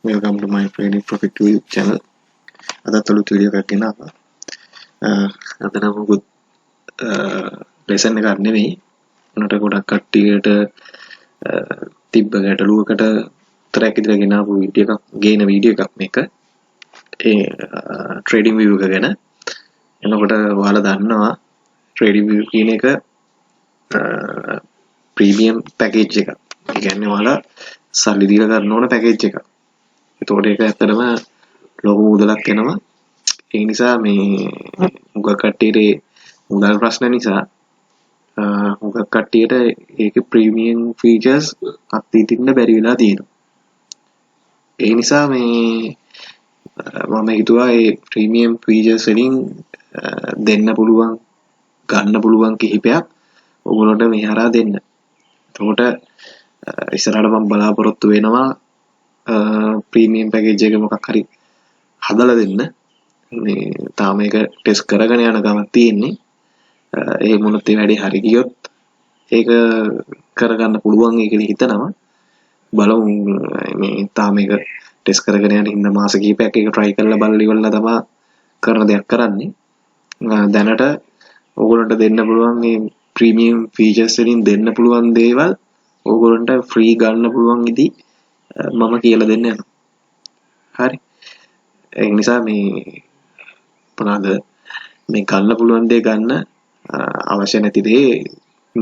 Welcome to my trading profit YouTube channel. අදත් අලුත් video එකක් ගෙනාවා. අද නම් මොකුත් ලෙසන් එකක් නෙමෙයි. උනට ගොඩක් කට්ටියට තිබ්බ ගැටලුවකට උත්තරයක් ඉදිරියට ගෙනාවු වීඩියෝ එකක් මේක. ඒ trading view එක ගැන. එනකොට ඔයාලා දන්නවා trading view කියන එක premium package එකක්. ඒ කියන්නේ ඔයාලා සල්ලි දීලා ගන්න ඕන package එකක්. ඒතකොට ඒක ඇත්තටම ලොකු මුදලක් එනවා. ඒ නිසා මේ මුගක් කට්ටියට මුදල් ප්‍රශ්න නිසා මුගක් කට්ටියට ඒකේ ප්‍රීමියම් ෆීචර්ස් අත්විඳින්න බැරි වෙලා තියෙනවා. ඒ නිසා මේ මම හිතුවා මේ ප්‍රීමියම් ෆීචර්ස් වලින් දෙන්න පුළුවන් ගන්න පුළුවන් කිහිපයක් ඔයගොල්ලන්ට මේ හරහා දෙන්න. එතකොට ඉස්සරහට මම බලාපොරොත්තු වෙනවා ප්‍රීමියම් පැකේජ් එක මොකක් හරි හදලා දෙන්න. මේ තාම මේක ටෙස්ට් කරගෙන යන ගමන් තියෙන්නේ. ඒ මොනොත් ඒ වැඩේ හරි ගියොත් ඒක කරගන්න පුළුවන් කියලා හිතනවා. බලමු මේ තාම මේක ටෙස්ට් කරගෙන යන ඉන්න මාස කිහිපයක් ඒක try කරලා බලලා ඉවරලා තමයි කරන දෙයක් කරන්නේ. දැනට ඕගොල්ලන්ට දෙන්න පුළුවන් මේ ප්‍රීමියම් ෆීචර්ස් වලින් දෙන්න පුළුවන් දේවල් ඕගොල්ලන්ට ෆ්‍රී ගන්න පුළුවන් ඉදි මම කියලා දෙන්න යනවා. හරි. ඒ නිසා මේ මොනවාද මේ ගන්න පුළුවන් දේ ගන්න අවශ්‍ය නැති දේ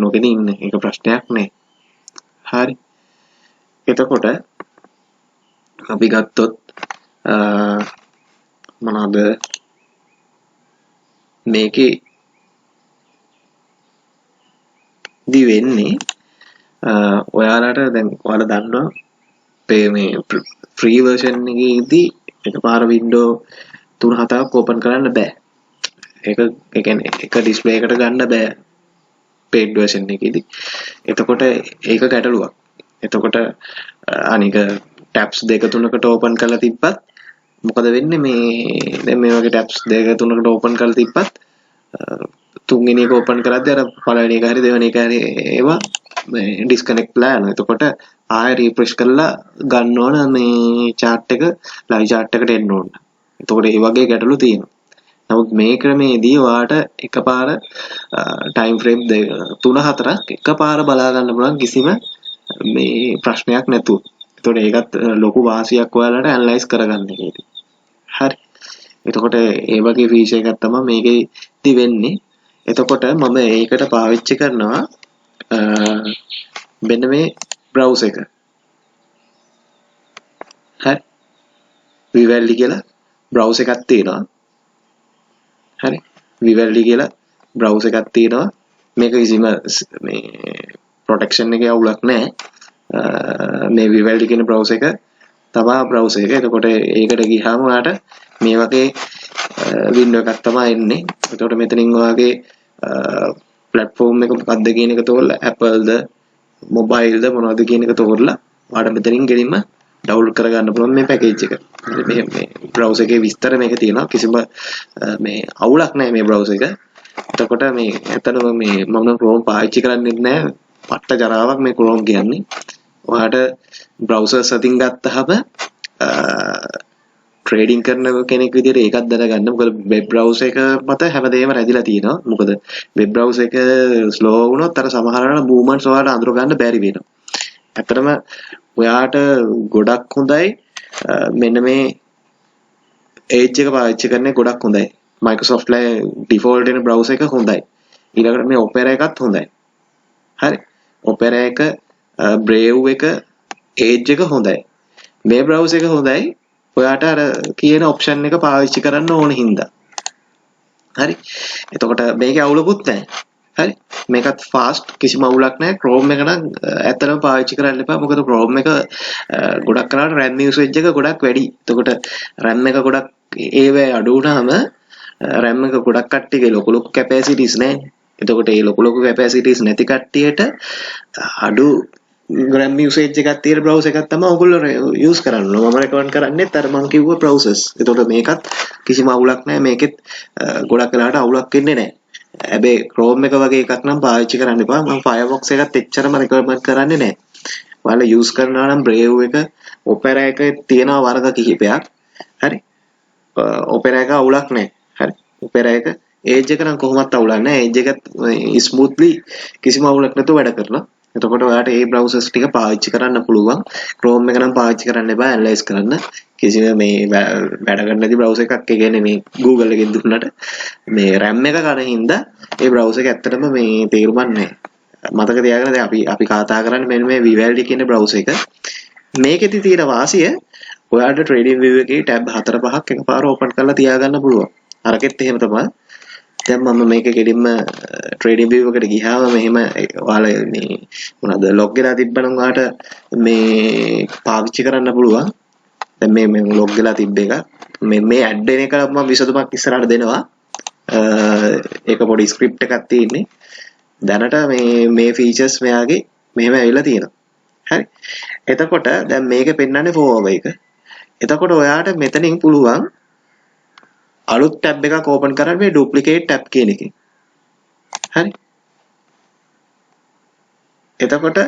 නොගෙන ඉන්න. ඒක ප්‍රශ්නයක් නෑ. හරි. එතකොට අපි ගත්තොත් මොනවාද මේකේ දි වෙන්නේ ඔයාලට දැන් ඔයාලා දන්නවා මේ ෆ්‍රී version එකේදී එකපාර window 3-4ක් open කරන්න බෑ. ඒක ඒ කියන්නේ එක display එකකට ගන්න බෑ paid version එකේදී. එතකොට ඒක ගැටලුවක්. එතකොට අනික tabs 2-3කට open කරලා තිබ්බත් මොකද වෙන්නේ මේ දැන් මේ වගේ tabs 2-3කට open කරලා තිබ්බත් තුන්වෙනි එක open කරද්දී අර පළවෙනි එක හරි දෙවෙනි එක හරි ඒවා මේ disconnect ලා යනවා. එතකොට ආයෙ refresh කරලා ගන්න ඕන මේ chart එක live chart එකට එන්න ඕන. එතකොට ඒ වගේ ගැටලු තියෙනවා. නමුත් මේ ක්‍රමේදී ඔයාට එකපාර time frame 3-4ක් එකපාර බලා ගන්න පුළුවන් කිසිම මේ ප්‍රශ්නයක් නැතුව. එතකොට ඒකත් ලොකු වාසියක් ඔයාලට ඇනලයිස් කරගන්න එකේදී. හරි. එතකොට ඒ වගේ ෆීචර් එකක් තමයි මේකේදී වෙන්නේ. එතකොට මම ඒකට පාවිච්චි කරනවා මෙන්න මේ browser එක. හරි. Vivaldi කියලා browser එකක් තියෙනවා. හරි. Vivaldi කියලා browser එකක් තියෙනවා. මේක කිසිම මේ protection එකේ අවුලක් නැහැ. මේ Vivaldi කියන browser එක තමයි browser එක. එතකොට ඒකට ගියාම ඔයාලට මේ වගේ window එකක් තමයි එන්නේ. එතකොට මෙතනින් ඔයාගේ platform එක මොකක්ද කියන එක තෝරලා Apple ද mobile ද මොනවද කියන එක තෝරලා ඔයාලට මෙතනින් ගෙලින්ම download කරගන්න පුළුවන් මේ package එක. මේ browser එකේ විස්තර මේක තියෙනවා. කිසිම මේ අවුලක් නැහැ මේ browser එක. එතකොට මේ ඇත්තටම මේ මම Chrome පාවිච්චි කරන්නේ නැහැ. පට්ට ජරාවක් මේ Chrome කියන්නේ. ඔයාලට browser setting ගත්තහම trading කරන කෙනෙක් විදිහට ඒකත් දැනගන්න. මොකද web browser එක මත හැමදේම රැඳිලා තියෙනවා. මොකද web browser එක slow වුණොත් අර සමහරවල් movements ඔයාලට අඳුර ගන්න බැරි වෙනවා. ඇත්තටම ඔයාට ගොඩක් හොඳයි මෙන්න මේ edge එක පාවිච්චි කරන්නේ ගොඩක් හොඳයි. Microsoft ලා default වෙන browser එක හොඳයි. ඊළඟට මේ Opera එකත් හොඳයි. හරි. Opera එක Brave එක edge එක හොඳයි. මේ browser එක හොඳයි. ඔයාට අර කියන option එක පාවිච්චි කරන්න ඕන හින්දා. හරි. එතකොට මේකේ අවුලකුත් නැහැ. හරි. මේකත් fast කිසිම අවුලක් නැහැ. Chrome එක නම් ඇත්තටම පාවිච්චි කරන්න එපා. මොකද Chrome එක ගොඩක් කරාට RAM usage එක ගොඩක් වැඩි. එතකොට RAM එක ගොඩක් ඒවේ අඩු වුණාම RAM එක ගොඩක් කට්ටියගේ ලොකු capacities නැහැ. එතකොට මේ ලොකු capacities නැති කට්ටියට අඩු RAM usage එකක් තියෙන browser එකක් තමයි ඔයගොල්ලෝ use කරන්න ඕන. මම recommend කරන්නේ අර මම කිව්ව browsers. එතකොට මේකත් කිසිම අවුලක් නැහැ. මේකෙත් ගොඩක් වෙලාවට අවුලක් වෙන්නේ නැහැ. හැබැයි Chrome එක වගේ එකක් නම් පාවිච්චි කරන්න එපා. මම Firefox එකත් එච්චරම recommend කරන්නේ නැහැ. ඔයාලා use කරනවා නම් Brave එක Opera එකේ තියෙනවා වර්ග කිහිපයක්. හරි. Opera එක අවුලක් නැහැ. හරි. Opera එක age එක නම් කොහොමවත් අවුලක් නැහැ. age එක smoothly කිසිම අවුලක් නැතුව වැඩ කරනවා. එතකොට ඔයාලට මේ browsers ටික පාවිච්චි කරන්න පුළුවන්. Chrome එක නම් පාවිච්චි කරන්න එපා analyze කරන්න. කිසිම මේ වැඩ කරන්න නැති browser එකක් ඒ කියන්නේ මේ Google එකෙන් දුන්නට මේ RAM එක කන හින්දා ඒ browser එක ඇත්තටම මේ තේරුම්ක් නැහැ. මතක තියාගන්න දැන් අපි කතා කරන්නේ මෙන්න මේ Vivaldi කියන browser එක. මේකෙදි තියෙන වාසිය ඔයාලට Tradingview එකේ tab 4-5ක් එකපාර open කරලා තියාගන්න පුළුවන්. අරකෙත් එහෙම තමයි. දැන් මම මේක කෙලින්ම Tradingview එකට ගියාම මෙහෙම ඔයාලා මේ මොනවාද log වෙලා තිබ්බනම් ඔයාලට මේ පාවිච්චි කරන්න පුළුවන්. දැන් මේ log වෙලා තිබ්බ එක මේ add වෙන එක මම විසඳුමක් ඉස්සරහට දෙනවා. ඒක පොඩි script එකක් තියෙන්නේ. දැනට මේ features මෙයාගේ මෙහෙම ඇවිල්ලා තියෙනවා. හරි. එතකොට දැන් මේක පෙන්වන්නේ forward එක. එතකොට ඔයාට මෙතනින් පුළුවන් අලුත් tab එකක් open කරන්න මේ duplicate tab කියන එකෙන්. හරි. එතකොට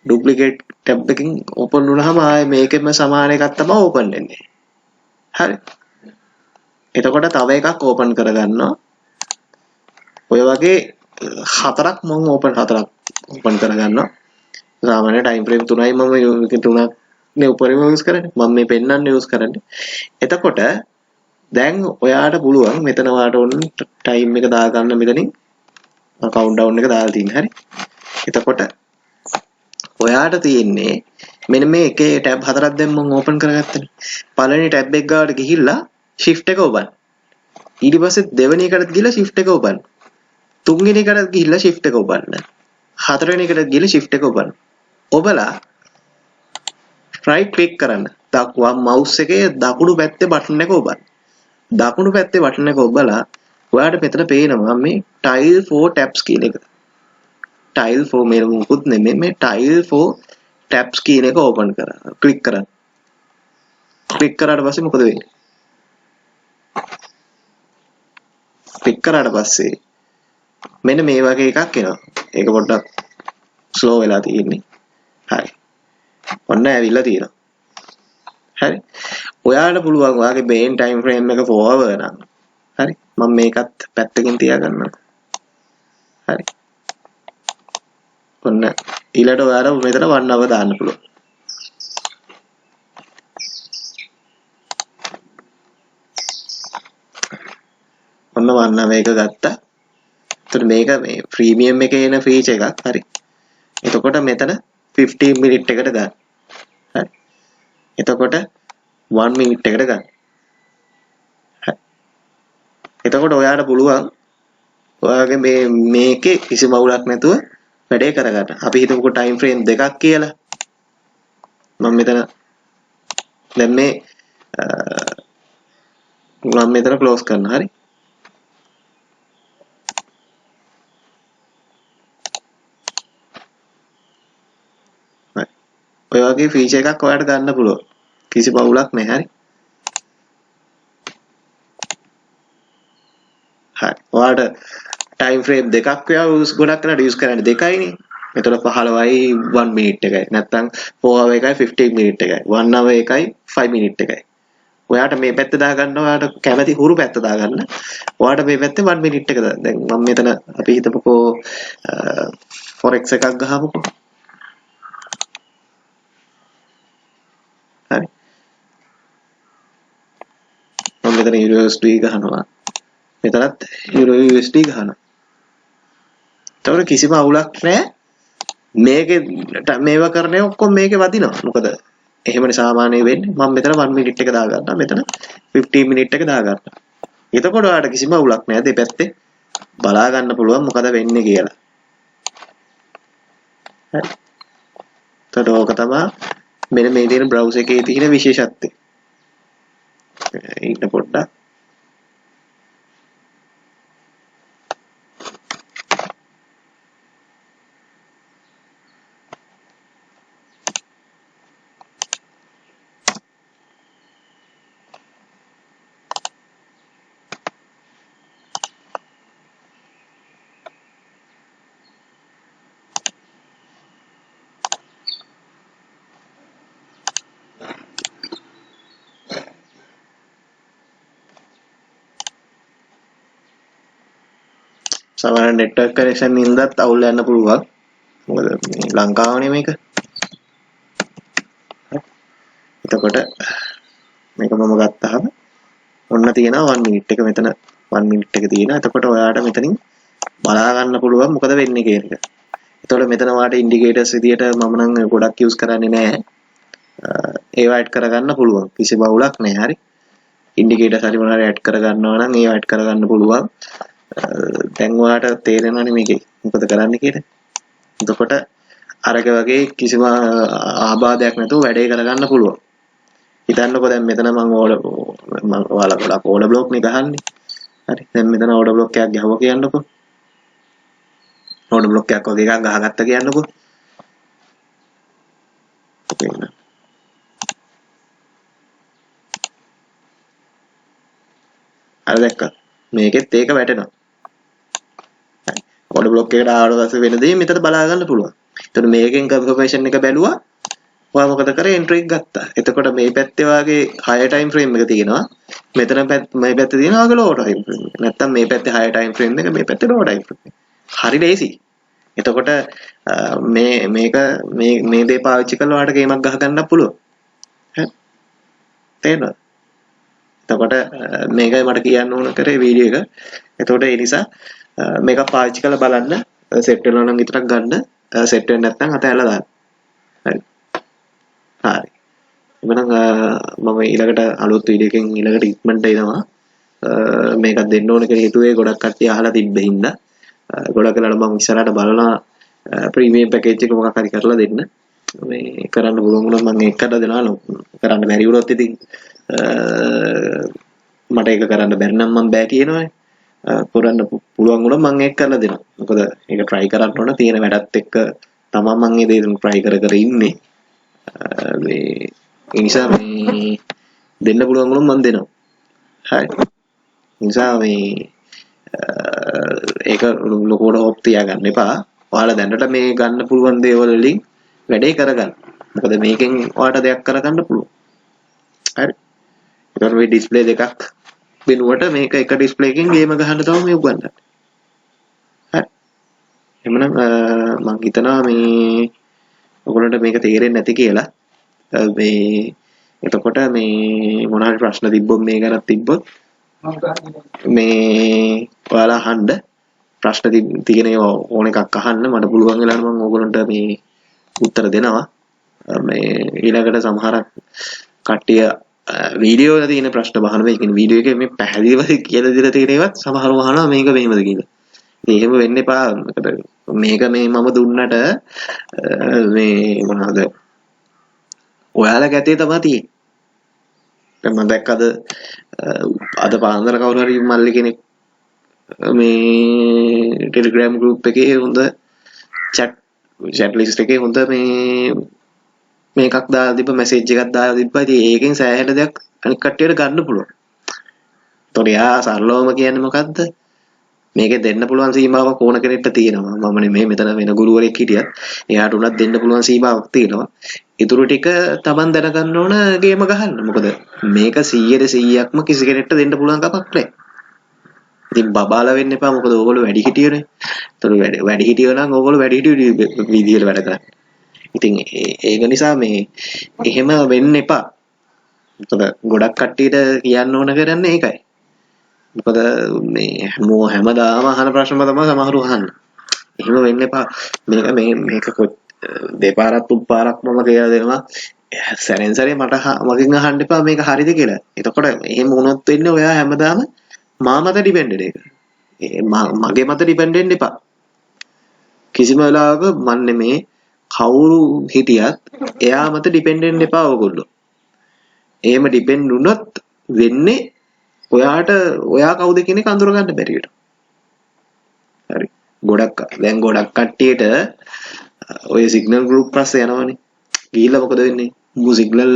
duplicate tab එකකින් open වුණාම ආයේ මේකෙම සමාන එකක් තමයි open වෙන්නේ. හරි. එතකොට තව එකක් open කරගන්නවා. ඔය වගේ හතරක් open කරගන්නවා. සාමාන්‍ය time frame 3යි මම 3ක් නේ උපරිම යූස් කරන්නේ. මම මේ පෙන්නන්න යූස් කරන්නේ. එතකොට දැන් ඔයාට පුළුවන් මෙතන ඔයාට ඕන ටයිම් එක දාගන්න මෙතනින් කවුන්ට්ඩවුන් එක දාලා තියෙන හරි. එතකොට ඔයාට තියෙන්නේ මෙන්න මේ එකේ ටැබ් 4ක් දැන් මම ඕපන් කරගත්තනේ. පළවෙනි ටැබ් එක ගාවට ගිහිල්ලා shift එක ඔබන්න. ඊට පස්සේ දෙවෙනි එකට ගිහිල්ලා shift එක ඔබන්න. තුන්වෙනි එකට ගිහිල්ලා shift එක ඔබන්න. හතරවෙනි එකට ගිහිල්ලා shift එක ඔබන්න. ඔබලා right click කරන්න. දක්වා mouse එකේ දකුණු පැත්තේ බටන් එක ඔබන්න. දකුණු පැත්තේ බටන් එක ඔබලා ඔයාලට මෙතන පේනවා මේ tile for tabs කියන එක. tile for මේ මොකුත් නෙමෙයි මේ tile for tabs කියන එක ඕපන් කරා. ක්ලික් කරන්න. ක්ලික් කරාට පස්සේ මොකද වෙන්නේ? ක්ලික් කරාට පස්සේ මෙන්න මේ වගේ එකක් එනවා. ඒක පොඩ්ඩක් ස්ලෝ වෙලා තියෙන්නේ. හරි. ඔන්න ඇවිල්ලා තියෙනවා. හරි. ඔයාලට පුළුවන් ඔයාගේ main time frame එක forward නම්. හරි. මම මේකත් පැත්තකින් තියාගන්නම්. හරි. ඔන්න ඊළඟට ඔයාලා මෙතන 1 hour දාන්න පුළුවන්. ඔන්න 1 hour එක ගත්තා. එතකොට මේක මේ ප්‍රීමියම් එකේ එන ෆීචර් එකක්. හරි. එතකොට මෙතන 15 minute එකට ගන්න. හරි. එතකොට 1 minute එකට ගන්න. හරි. එතකොට ඔයාට පුළුවන් ඔයාගේ මේකේ කිසිම අවුලක් නැතුව වැඩේ කරගන්න. අපි හිතමුකෝ time frame දෙකක් කියලා. මම මෙතන දැන් මම මෙතන close කරනවා. හරි. ඔය වගේ ෆීචර් එකක් ඔයාලට ගන්න පුළුවන්. කිසි බවුලක් නැහැ. හරි. හරි. ඔයාලට time frame දෙකක් ගොඩක් කරලා use කරන්නේ දෙකයිනේ. එතකොට 15යි 1 minute එකයි. නැත්නම් 4 hour එකයි 15 minute එකයි. 1 hour එකයි 5 minute එකයි. ඔයාට මේ පැත්ත දාගන්න ඔයාට කැමති හුරු පැත්ත දාගන්න. ඔයාට මේ පැත්තේ 1 minute එක දාන්න. දැන් මම මෙතන අපි හිතමුකෝ forex එකක් ගහමුකෝ. හරි. මම මෙතන USD ගහනවා. මෙතනත් USD ගහනවා. ඒතකොට කිසිම අවුලක් නැහැ. මේකේ මේවා කරන්නේ ඔක්කොම මේකේ වදිනවා. මොකද එහෙමනේ සාමාන්‍ය වෙන්නේ. මම මෙතන 1 minute එක දාගන්නවා. මෙතන 15 minute එක දාගන්නවා. එතකොට ඔයාලට කිසිම අවුලක් නැහැ. දෙපැත්තේ බලා ගන්න පුළුවන් මොකද වෙන්නේ කියලා. හරි. එතකොට ඕක තමයි මෙන්න මේ තියෙන browser එකේ තියෙන විශේෂත්වය. ඊට පොඩ්ඩක් සමහර network connection නින්දත් අවුල් යන්න පුළුවන්. මොකද මේ ලංකාවනේ මේක. එතකොට මේක මම ගත්තාම ඔන්න තියෙනවා 1 minute එක මෙතන 1 minute එක තියෙනවා. එතකොට ඔයාට මෙතනින් බලා ගන්න පුළුවන් මොකද වෙන්නේ කියන එක. එතකොට මෙතන ඔයාට indicators විදියට මම නම් ගොඩක් use කරන්නේ නැහැ. ඒවා add කරගන්න පුළුවන්. කිසි බවුලක් නැහැ. හරි. indicators හරි මොනවා hරි add කරගන්නවා නම් ඒවා add කරගන්න පුළුවන්. දැන් ඔයාට තේරෙනවනේ මේකේ මොකද කරන්න කියලා. එතකොට අරක වගේ කිසිම ආබාධයක් නැතුව වැඩේ කරගන්න පුළුවන්. හිතන්නකෝ දැන් මෙතන මම ඔයාලා ගොඩක් ඕඩර් බ්ලොක් නේ ගහන්නේ. හරි. දැන් මෙතන ඕඩර් බ්ලොක් එකක් ගහුවා කියන්නකෝ. ඕඩර් බ්ලොක් එකක් වගේ එකක් ගහගත්ත කියන්නකෝ. අර දැක්කත් මේකෙත් ඒක වැටෙනවා. හරි. ඕඩර් බ්ලොක් එකට ආවට පස්සේ වෙන දේ මෙතන බලා ගන්න පුළුවන්. එතකොට මේකෙන් කන්ෆර්මේෂන් එක බැලුවා. ඔයා මොකද කරේ එන්ට්‍රි එක ගත්තා. එතකොට මේ පැත්තේ වාගේ higher time frame එක තියෙනවා. මෙතන මේ පැත්තේ තියෙනවා වාගේ low time frame එක. නැත්තම් මේ පැත්තේ higher time frame එක මේ පැත්තේ low time frame එක. හරි ලේසි. එතකොට මේ දේ පාවිච්චි කරලා ඔයාලට ගේමක් ගහ ගන්නත් පුළුවන්. හරි. තේරෙනවද? එතකොට මේකයි මට කියන්න ඕන කරේ වීඩියෝ එක. එතකොට ඒ නිසා මේක පාවිච්චි කරලා බලන්න සෙට් වෙනවා නම් විතරක් ගන්න. සෙට් වෙන්නේ නැත්නම් අතහැරලා දාන්න. හරි. හරි. එමනම් මම ඊළඟට අලුත් වීඩියෝ එකකින් ඊළඟට ඉක්මනට එනවා. මේකක් දෙන්න ඕන කියලා හිතුවේ ගොඩක් කට්ටිය අහලා තිබ්බ හින්දා. ගොඩක් වෙලාවට මම ඉස්සරහට බලනවා ප්‍රීමියම් පැකේජ් එක මොකක් හරි කරලා දෙන්න. මේ කරන්න පුළුවන් වුණොත් මම ඒකට දෙනවා. කරන්න බැරි වුණොත් ඉතින් මට ඒක කරන්න බැරි නම් මම බෑ කියනවානේ. කරන්න පුළුවන් වුණොත් මම ඒක කරලා දෙනවා. මොකද ඒක try කරන්න ඕන තියෙන වැඩත් එක්ක තමයි මම මේ දේ try කර ඉන්නේ. මේ ඒ නිසා මේ දෙන්න පුළුවන් වුණොත් මම දෙනවා. හරි. නිසා මේ ඒක ලොකුවට හොප් තියාගන්න එපා. ඔයාලා දැනට මේ ගන්න පුළුවන් දේවල් වලින් වැඩේ කරගන්න. මොකද මේකෙන් ඔයාලට දෙයක් කරගන්න පුළුවන්. හරි. ඒතර මේ ඩිස්ප්ලේ දෙකක් වෙනුවට මේක එක ඩිස්ප්ලේ එකකින් ගේම ගහන්න තමයි මේ උගන්වන්නේ. හරි. එhmenan මම හිතනවා මේ ඔයගොල්ලන්ට මේක තේරෙන්නේ නැති කියලා. මේ එතකොට මේ මොනවා හරි ප්‍රශ්න තිබ්බොත් මේ ගැන තිබ්බොත් මේ ඔයාලා අහන්න ප්‍රශ්න තියෙන ඒවා ඕන එකක් අහන්න මට පුළුවන් වෙලාවට මම ඕගොල්ලන්ට මේ උත්තර දෙනවා. මේ ඊළඟට සමහරක් කට්ටිය වීඩියෝ වල තියෙන ප්‍රශ්න බහන මේ කියන්නේ වීඩියෝ එකේ මේ පැහැදිලිව කියලා දීලා තියෙන ඒවත් සමහරව අහනවා මේක මෙහෙමද කියලා. ඉතින් එහෙම වෙන්න එපා. මේක මේ මම දුන්නට මේ මොනවාද ඔයාලා ගැතේ තමයි තියෙන්නේ. දැන් මම දැක්කද අද පාන්දර කවුරු හරි මල්ලි කෙනෙක් මේ ටෙලිග්‍රෑම් ගෲප් එකේ හොඳ chat list එකේ හොඳ මේකක් දාලා තිබ්බ මැසේජ් එකක් දාලා තිබ්බා. ඉතින් ඒකෙන් සෑහෙන දෙයක් අනිත් කට්ටියට ගන්න පුළුවන්. ඒතකොට යා සරලවම කියන්නේ මොකද්ද? මේකේ දෙන්න පුළුවන් සීමාවක් ඕන කෙනෙක්ට තියෙනවා. මම නෙමෙයි මෙතන වෙන ගුරුවරයෙක් හිටියත් එයාට උනත් දෙන්න පුළුවන් සීමාවක් තියෙනවා. ඊටු ටික Taman දැනගන්න ඕන ගේම ගහන්න. මොකද මේක 100%ක්ම කිසි කෙනෙක්ට දෙන්න පුළුවන් කමක් නැහැ. ඉතින් බබාලා වෙන්න එපා. මොකද ඕගොල්ලෝ වැඩි හිටියනේ. ඒතකොට වැඩි හිටියෝ නම් ඕගොල්ලෝ වැඩි හිටියෝ විදියට වැඩ කරන්න. ඉතින් ඒක නිසා මේ එහෙම වෙන්න එපා. මොකද ගොඩක් කට්ටියට කියන්න ඕන කරන්නේ ඒකයි. මොකද මේ හැමදාම අහන ප්‍රශ්නම තමයි සමහරව අහන්නේ. එහෙම වෙන්න එපා. මේක දෙපාරක් තුන්පාරක් මම කියලා දෙනවා. සැරෙන් සැරේ මගෙන් අහන්න එපා මේක හරිද කියලා. එතකොට එහෙම වුණොත් වෙන්නේ ඔයා හැමදාම මා මත ඩිපෙන්ඩඩ් එක. මගේ මත ඩිපෙන්ඩ් වෙන්න එපා. කිසිම වෙලාවක මන්නේ මේ කවුරු හිටියත් එයා මත ඩිපෙන්ඩ් වෙන්න එපා ඔයගොල්ලෝ. එහෙම ඩිපෙන්ඩ් වුණොත් වෙන්නේ ඔයා කවුද කියන එක අඳුර ගන්න බැරි වෙනවා. හරි. දැන් ගොඩක් කට්ටියට ඔය සිග්නල් ගෲප් පස්සේ යනවනේ. ගිහිල්ලා මොකද වෙන්නේ? මු සිග්නල්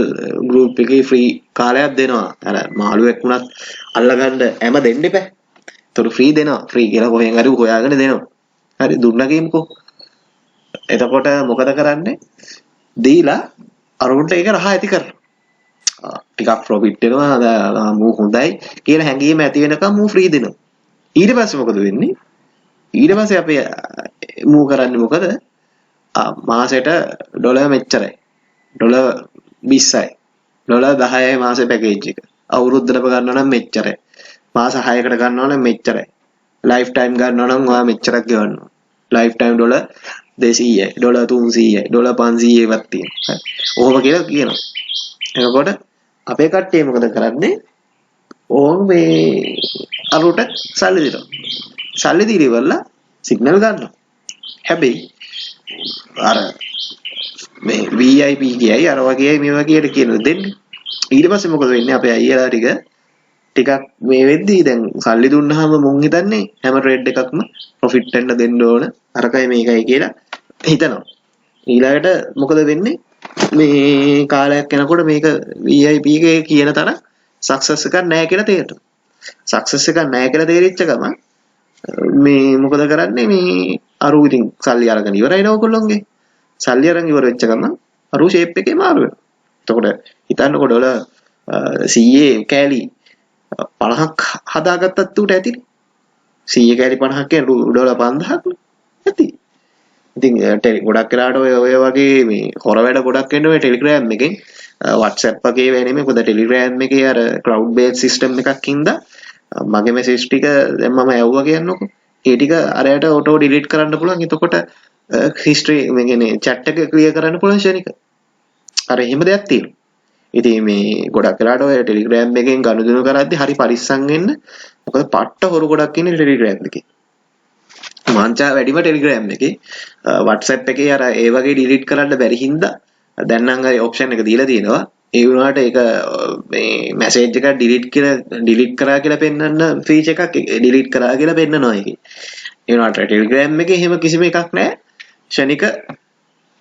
ගෲප් එකේ ෆ්‍රී කාලයක් දෙනවා. අර මාළුවෙක් වුණත් අල්ලගන්න හැම දෙන්න එපා. ඒතර ෆ්‍රී දෙනවා. ෆ්‍රී කියලා කොහෙන් හරි හොයාගෙන දෙනවා. හරි දුන්නා කියමුකෝ. එතකොට මොකද කරන්නේ? දීලා අරුන්ට ඒක රහ ඇති කරනවා. ටිකක් ප්‍රොෆිට් වෙනවා මූ හොඳයි කියලා හැංගීම ඇති වෙනකම් මූ ෆ්‍රී දෙනවා. ඊට පස්සේ මොකද වෙන්නේ? ඊට පස්සේ අපි මූව් කරන්නේ මොකද? මාසෙට ඩොලර් මෙච්චරයි. ඩොලර් 20යි. ඩොලර් 10යි මාසේ පැකේජ් එක. අවුරුද්දට ගන්නවා නම් මෙච්චරයි. මාස 6කට ගන්නවා නම් මෙච්චරයි. ලයිෆ් ටයිම් ගන්නවා නම් ඔයා මෙච්චරක් ගෙවන්න ඕන. ලයිෆ් ටයිම් ඩොලර් 200යි, ඩොලර් 300යි, ඩොලර් 500යි වත් තියෙනවා. ඔහොම කියලා කියනවා. එතකොට අපේ කට්ටිය මොකද කරන්නේ? ඕන් මේ අරුට සල්ලි දෙනවා. සල්ලි දීලා ඉවරලා සිග්නල් ගන්නවා. හැබැයි අර මේ VIP කියයි අර වගේයි මේ වගේට කියන දෙන්නේ. ඊට පස්සේ මොකද වෙන්නේ? අපේ අයියලා ටිකක් මේ වෙද්දී දැන් සල්ලි දුන්නාම මුන් හිතන්නේ හැම ට්‍රේඩ් එකක්ම ප්‍රොෆිට් වෙන්න දෙන්න ඕන අරකයි මේකයි කියලා හිතනවා. ඊළඟට මොකද වෙන්නේ? මේ කාලයක් යනකොට මේක VIP එකේ කියන තරම් සක්සස් එකක් නැහැ කියලා තේරෙනවා. සක්සස් එකක් නැහැ කියලා තේරිච්ච ගමන් මේ මොකද කරන්නේ? මේ අරු ඉතින් සල්ලි අරගෙන ඉවරයි නෝ ඔයගොල්ලෝගේ. සල්ලි අරන් ඉවර වෙච්ච ගමන් අරු ෂේප් එකේ මාරු වෙනවා. එතකොට හිතන්නකො ඩොලර් 100 කෑලි 50ක් හදාගත්තත් උට ඇතිනේ. 100 කෑලි 50ක් කියන්නේ ඩොලර් 5000ක් ඇති. ඉතින් ගොඩක් වෙලාවට ඔය වගේ මේ හොර වැඩ ගොඩක් වෙන්නේ ඔය ටෙලිග්‍රෑම් එකෙන් WhatsApp වගේ වෙන්නේ මොකද ටෙලිග්‍රෑම් එකේ අර ක්ලවුඩ් බේස් සිස්ටම් එකක් හින්දා මගේ මෙසේජ් ටික දැන් මම ඇව්වා කියන්නකො. ඒ ටික අරයට ඔටෝ ඩිලීට් කරන්න පුළුවන්. එතකොට හිස්ටරි මේ කියන්නේ chat එක ක්ලියර් කරන්න පුළුවන් ෂණික. අර එහෙම දෙයක් තියෙනවා. ඉතින් මේ ගොඩක් වෙලාවට ඔය ටෙලිග්‍රෑම් එකෙන් ගනුදෙනු කරද්දි හරි පරිස්සම් වෙන්න. මොකද පට්ට හොරු ගොඩක් ඉන්නේ ටෙලිග්‍රෑම් එකේ. මාංචා වැඩිම ටෙලිග්‍රෑම් එකේ WhatsApp එකේ අර ඒ වගේ ඩිලීට් කරන්න බැරි හින්දා දැන් නම් අර ඔප්ෂන් එක දීලා තියෙනවා. ඒ වුණාට ඒක මේ මැසේජ් එක ඩිලීට් කරා කියලා පෙන්වන්න ෆීචර් එකක් ඩිලීට් කරා කියලා පෙන්නනවා ඒකේ. ඒ වුණාට ටෙලිග්‍රෑම් එකේ එහෙම කිසිම එකක් නැහැ. ෂණික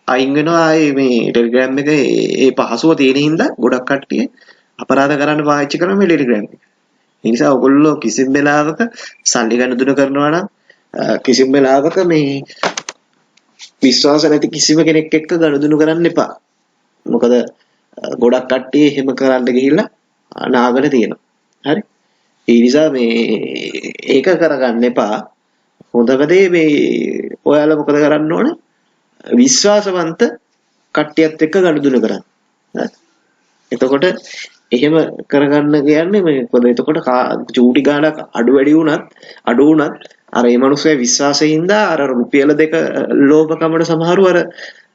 අයින් වෙනවා මේ ටෙලිග්‍රෑම් එක ඒ පහසුව තියෙන හින්දා ගොඩක් කට්ටිය අපරාධ කරන්න පාවිච්චි කරන මේ ටෙලිග්‍රෑම් එක. ඒ නිසා ඔයගොල්ලෝ කිසිම වෙලාවක සල්ලි ගනුදෙනු කරනවා නම් කිසිම වෙලාවක මේ විශ්වාස නැති කිසිම කෙනෙක් එක්ක ගනුදෙනු කරන්න එපා. මොකද ගොඩක් කට්ටිය එහෙම කරන්න ගිහිල්ලා නාගල තියෙනවා. හරි. ඒ නිසා මේ ඒක කරගන්න එපා. හොඳම දේ මේ ඔයාලා මොකද කරන්න ඕන? විශ්වාසවන්ත කට්ටියත් එක්ක ගනුදෙනු කරන්න. හරි. එතකොට එහෙම කරගන්න කියන්නේ මොකද එතකොට චූටි ගාණක් අඩු වුණත් අර මේ මිනිස්සේ විශ්වාසයෙන්ද අර රුපියල 2 ලෝභකමට සමහරව අර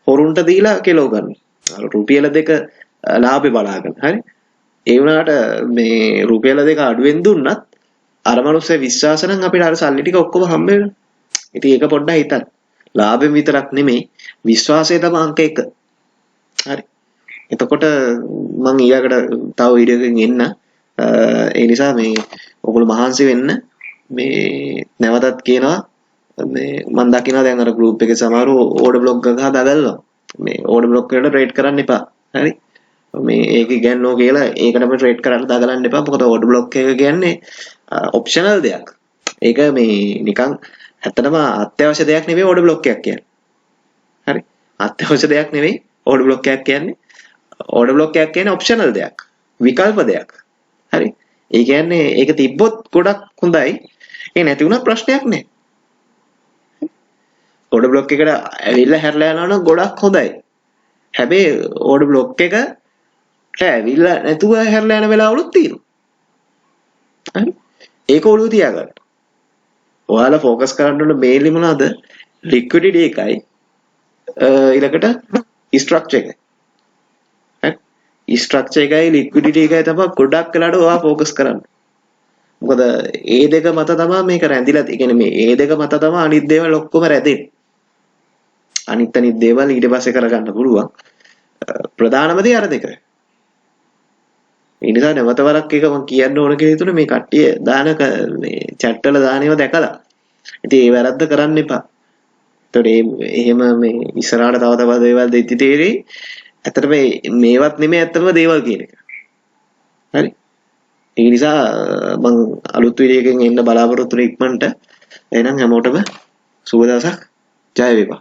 හොරුන්ට දීලා කෙලව ගන්නවා. අර රුපියල 2 ලාභේ බලාගෙන. හරි. ඒ වුණාට මේ රුපියල 2 අඩුවෙන් දුන්නත් අර මිනිස්සේ විශ්වාස නම් අපිට අර සල්ලි ටික ඔක්කොම හම්බ වෙනවා. ඉතින් ඒක පොඩ්ඩක් හිතන්න. ලාභෙම විතරක් නෙමෙයි විශ්වාසය තමයි අංක 1. හරි. එතකොට මම ඊළඟට තව වීඩියෝ එකකින් එන්න. ඒ නිසා මේ ඔයගොල්ලෝ මහන්සි වෙන්න. මේ නැවතත් කියනවා මේ මම දකිනවා දැන් අර ගෲප් එකේ සමහරව ඕඩර් බ්ලොක් එක හදාගන්නවා. මේ ඕඩර් බ්ලොක් වලට ට්‍රේඩ් කරන්න එපා. හරි. මේ ඒක ඉගෙනනෝ කියලා ඒකටම ට්‍රේඩ් කරන්න දාගන්න එපා. මොකද ඕඩර් බ්ලොක් එක කියන්නේ ඔප්ෂනල් දෙයක්. ඒක මේ නිකන් ඇත්තටම අත්‍යවශ්‍ය දෙයක් නෙවෙයි ඕඩර් බ්ලොක් එකක් කියන්නේ. හරි. අත්‍යවශ්‍ය දෙයක් නෙවෙයි ඕඩර් බ්ලොක් එකක් කියන්නේ. ඕඩර් බ්ලොක් එකක් කියන්නේ ඔප්ෂනල් දෙයක්. විකල්ප දෙයක්. හරි. ඒ කියන්නේ ඒක තිබ්බොත් ගොඩක් හොඳයි. ඒ නැති වුණා ප්‍රශ්නයක් නෑ. ඕඩර් බ්ලොක් එකට ඇවිල්ලා හැරලා යනවා නම් ගොඩක් හොඳයි. හැබැයි ඕඩර් බ්ලොක් එක ඇවිල්ලා නැතුව හැරලා යන වෙලාවලුත් තියෙනවා. හරි. ඒක ඔළුව තියාගන්න. ඔයාලා ફોකස් කරන්න ඕන මේන්ලි මොනවද? ලික්විඩිටි එකයි ඊළඟට ස්ට්‍රක්චර් එකයි. හරි. ස්ට්‍රක්චර් එකයි ලික්විඩිටි එකයි තමයි ගොඩක් වෙලාවට ඔයා ફોකස් කරන්න. මොකද ඒ දෙක මත තමයි මේක රැඳිලා තියෙන්නේ. කියන්නේ මේ ඒ දෙක මත තමයි අනිත් දේවල් ඔක්කොම රැඳෙන්නේ. අනිත් දේවල් ඊට පස්සේ කරගන්න පුළුවන්. ප්‍රධානම දේ අර දෙක. ඒ නිසා නැවත වරක් එක මම කියන්න ඕන කියලා හිතුනේ මේ කට්ටිය දාන මේ chat වල දාන ඒවා දැකලා. ඉතින් ඒ වැරද්ද කරන්න එපා. ඒතකොට එහෙම මේ ඉස්සරහට තව තවත් දේවල් දෙති තේරෙයි. ඇත්තට මේවත් නෙමෙයි ඇත්තටම දේවල් කියන එක. හරි. ඒ නිසා මම අලුත් වීඩියෝ එකකින් එන්න බලාපොරොත්තු වෙන ඉක්මනට එහෙනම් හැමෝටම සුබ දවසක් ජය වේවා.